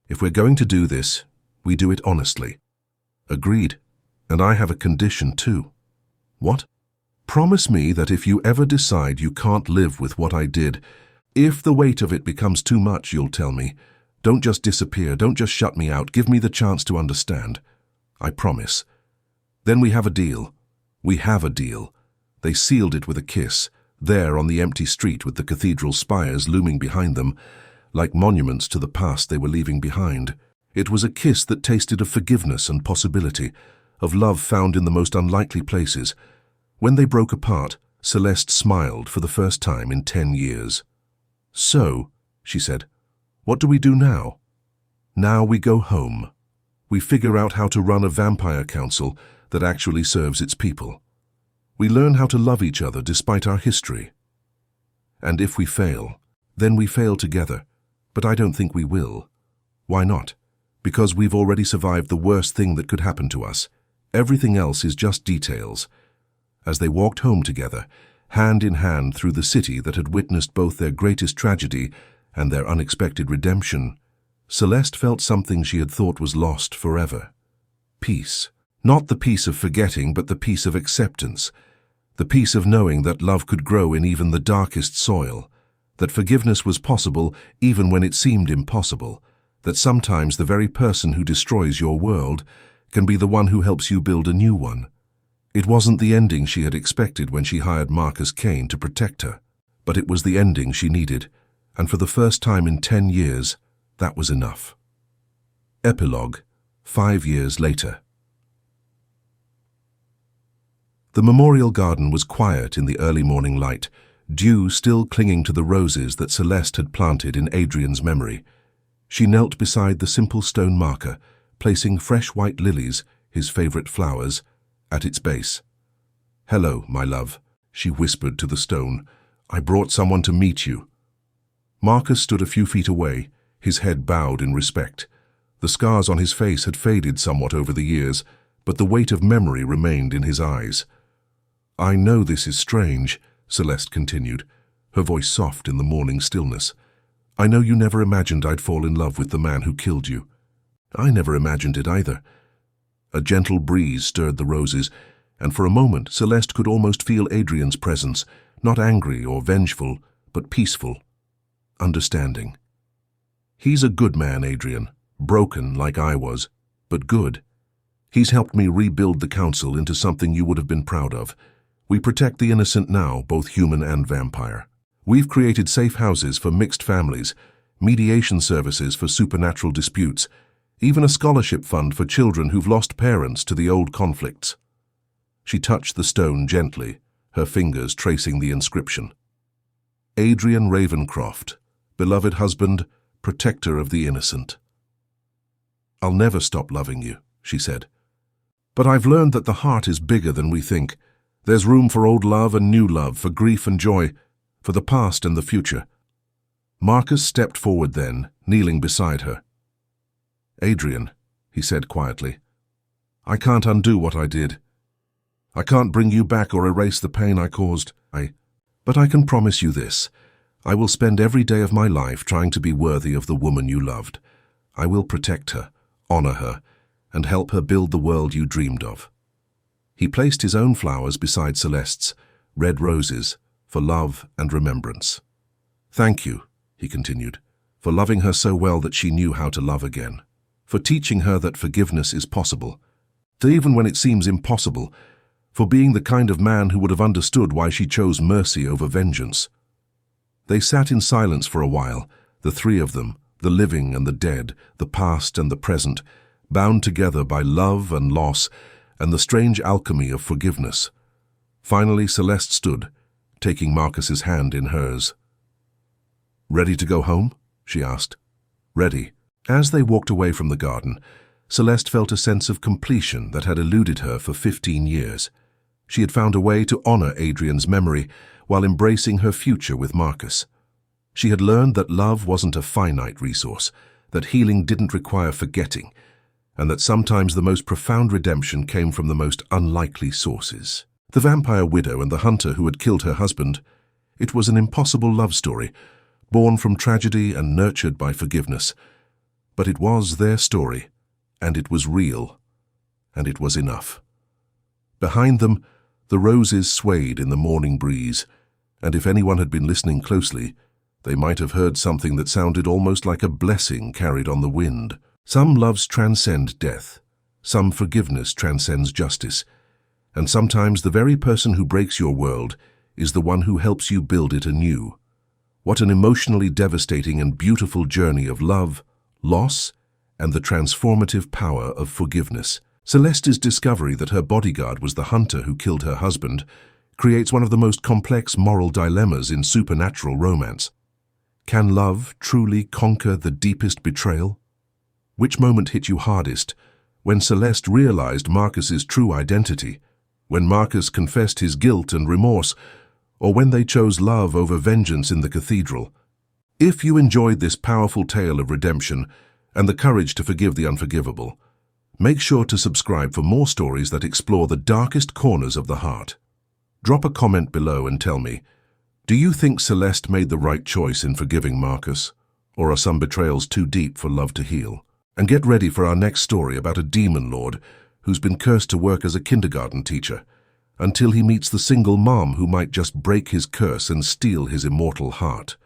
If we're going to do this, we do it honestly. Agreed. And I have a condition too. What? Promise me that if you ever decide you can't live with what I did, if the weight of it becomes too much, you'll tell me. Don't just disappear, don't just shut me out, give me the chance to understand. I promise. Then we have a deal. We have a deal. They sealed it with a kiss, there on the empty street with the cathedral spires looming behind them, like monuments to the past they were leaving behind. It was a kiss that tasted of forgiveness and possibility, of love found in the most unlikely places. When they broke apart, Celeste smiled for the first time in 10 years. "So," she said, "what do we do now?" "Now we go home. We figure out how to run a vampire council that actually serves its people. We learn how to love each other despite our history. And if we fail, then we fail together. But I don't think we will. Why not? Because we've already survived the worst thing that could happen to us. Everything else is just details." As they walked home together, hand in hand through the city that had witnessed both their greatest tragedy and their unexpected redemption, Celeste felt something she had thought was lost forever. Peace. Not the peace of forgetting, but the peace of acceptance. The peace of knowing that love could grow in even the darkest soil, that forgiveness was possible even when it seemed impossible, that sometimes the very person who destroys your world can be the one who helps you build a new one. It wasn't the ending she had expected when she hired Marcus Kane to protect her, but it was the ending she needed, and for the first time in 10 years, that was enough. Epilogue, 5 years later. The memorial garden was quiet in the early morning light, dew still clinging to the roses that Celeste had planted in Adrian's memory. She knelt beside the simple stone marker, placing fresh white lilies, his favorite flowers, at its base. "Hello, my love," she whispered to the stone. "I brought someone to meet you." Marcus stood a few feet away, his head bowed in respect. The scars on his face had faded somewhat over the years, but the weight of memory remained in his eyes. "I know this is strange," Celeste continued, her voice soft in the morning stillness. "I know you never imagined I'd fall in love with the man who killed you. I never imagined it either." A gentle breeze stirred the roses, and for a moment Celeste could almost feel Adrian's presence, not angry or vengeful, but peaceful, understanding. "He's a good man, Adrian, broken like I was, but good. He's helped me rebuild the council into something you would have been proud of. We protect the innocent now, both human and vampire. We've created safe houses for mixed families, mediation services for supernatural disputes, even a scholarship fund for children who've lost parents to the old conflicts." She touched the stone gently, her fingers tracing the inscription. "Adrian Ravencroft, beloved husband, protector of the innocent." "I'll never stop loving you," she said. "But I've learned that the heart is bigger than we think. There's room for old love and new love, for grief and joy, for the past and the future." Marcus stepped forward then, kneeling beside her. "Adrian," he said quietly, "I can't undo what I did. I can't bring you back or erase the pain I caused. But I can promise you this. I will spend every day of my life trying to be worthy of the woman you loved. I will protect her, honor her, and help her build the world you dreamed of." He placed his own flowers beside Celeste's, red roses, for love and remembrance. "Thank you," he continued, "for loving her so well that she knew how to love again, for teaching her that forgiveness is possible, even when it seems impossible, for being the kind of man who would have understood why she chose mercy over vengeance." They sat in silence for a while, the three of them, the living and the dead, the past and the present, bound together by love and loss and the strange alchemy of forgiveness. Finally, Celeste stood, taking Marcus's hand in hers. "Ready to go home?" she asked. "Ready." As they walked away from the garden, Celeste felt a sense of completion that had eluded her for 15 years. She had found a way to honor Adrian's memory while embracing her future with Marcus. She had learned that love wasn't a finite resource, that healing didn't require forgetting, and that sometimes the most profound redemption came from the most unlikely sources. The vampire widow and the hunter who had killed her husband, it was an impossible love story, born from tragedy and nurtured by forgiveness. But it was their story, and it was real, and it was enough. Behind them, the roses swayed in the morning breeze, and if anyone had been listening closely, they might have heard something that sounded almost like a blessing carried on the wind. Some loves transcend death. Some forgiveness transcends justice. And sometimes the very person who breaks your world is the one who helps you build it anew. What an emotionally devastating and beautiful journey of love, loss, and the transformative power of forgiveness. Celeste's discovery that her bodyguard was the hunter who killed her husband creates one of the most complex moral dilemmas in supernatural romance. Can love truly conquer the deepest betrayal? Which moment hit you hardest? When Celeste realized Marcus's true identity? When Marcus confessed his guilt and remorse? Or when they chose love over vengeance in the cathedral? If you enjoyed this powerful tale of redemption and the courage to forgive the unforgivable, make sure to subscribe for more stories that explore the darkest corners of the heart. Drop a comment below and tell me, do you think Celeste made the right choice in forgiving Marcus? Or are some betrayals too deep for love to heal? And get ready for our next story about a demon lord who's been cursed to work as a kindergarten teacher, until he meets the single mom who might just break his curse and steal his immortal heart.